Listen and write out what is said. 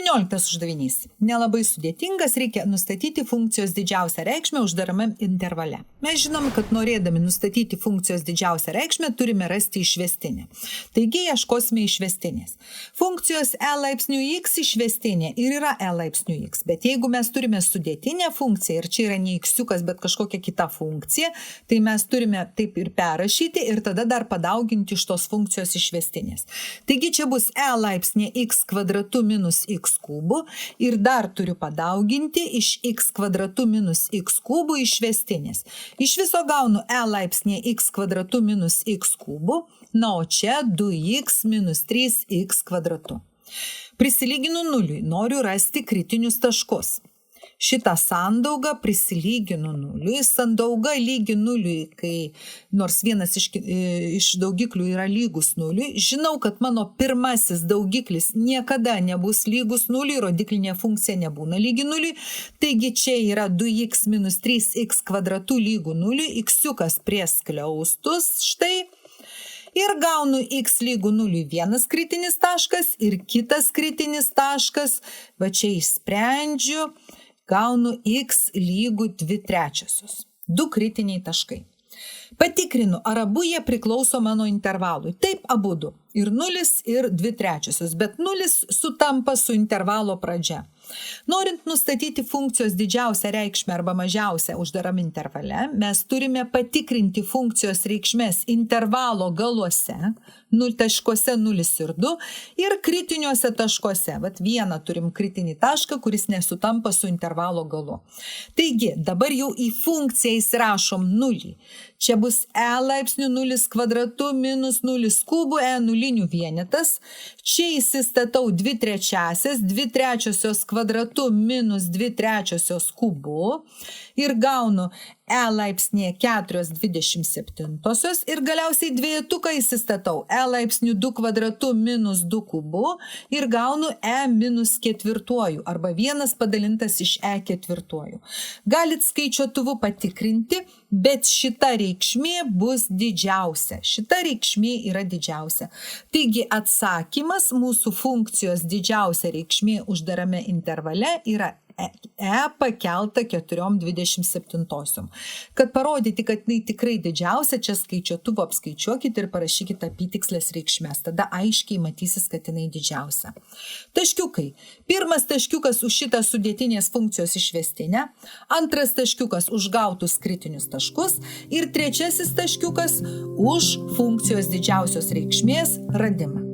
19 uždavinys. Nelabai sudėtingas, reikia nustatyti funkcijos didžiausią reikšmę uždarame intervale. Mes žinom, kad norėdami nustatyti funkcijos didžiausią reikšmę turime rasti išvestinę. Taigi ieškosime išvestinės. Funkcijos e laipsnių x išvestinė ir yra e laipsnių x. Bet jeigu mes turime sudėtinę funkciją ir čia yra ne x-iukas, bet kažkokia kita funkcija, tai mes turime taip ir perrašyti ir tada dar padauginti iš tos funkcijos išvestinės. Taigi čia bus e laipsnė x kvadratu minus x kubų ir dar turiu padauginti iš x kvadratu minus x kubų išvestinės. Iš viso gaunu e laipsnė x kvadratu minus x kubų, na o čia 2x minus 3x kvadratu. Prisilyginu nuliui, noriu rasti kritinius taškus. Šitą sandaugą prisilyginu nuliui, sandauga lygi nuliui, kai nors vienas iš daugiklių yra lygus nuliui. Žinau, kad mano pirmasis daugiklis niekada nebus lygus nuliui, rodiklinė funkcija nebūna lygi nuliui. Taigi čia yra 2x minus 3x kvadratu lygų nuliui, x-iukas prie skliaustus, štai. Ir gaunu x lygų nuliui vienas kritinis taškas ir kitas kritinis taškas, va čia išsprendžiu. Gaunu x lygų 2/3. 2 kritiniai taškai. Patikrinu, ar abu jie priklauso mano intervalui. Taip, abudu. Ir 0 ir 2/3, bet 0 sutampa su intervalo pradžia. Norint nustatyti funkcijos didžiausią reikšmę arba mažiausią uždaram intervale, mes turime patikrinti funkcijos reikšmės intervalo galuose, taškuose 0 ir 2 ir kritiniuose taškuose. Vat vieną turim kritinį tašką, kuris nesutampa su intervalo galu. Taigi, dabar jau į funkciją įsirašom 0. Čia bus e laipsnių 0 kvadratu minus 0 kubų e nulinių vienetas. Čia įsistatau 2/3, 2/3 kvadratu minus 2/3 kubu ir gaunu e laipsnė 4/27 ir galiausiai dvejetuką įsistatau e laipsnių 2 kvadratu minus 2 kubu ir gaunu e minus 4 arba 1 padalintas iš e 4. Galit skaičiuotuvu patikrinti, bet šita reikšmė bus didžiausia. Šita reikšmė yra didžiausia. Taigi atsakymas mūsų funkcijos didžiausia reikšmė uždarame intervale yra e pakelta 4/27. Kad parodyti, kad tai tikrai didžiausia, čia skaičiuotuvu apskaičiuokit ir parašykit apytikslės reikšmės. Tada aiškiai matysis, kad jinai didžiausia. Taškiukai. Pirmas taškiukas už šitą sudėtinės funkcijos išvestinę, antras taškiukas už gautus kritinius taškus ir trečiasis taškiukas už funkcijos didžiausios reikšmės radimą.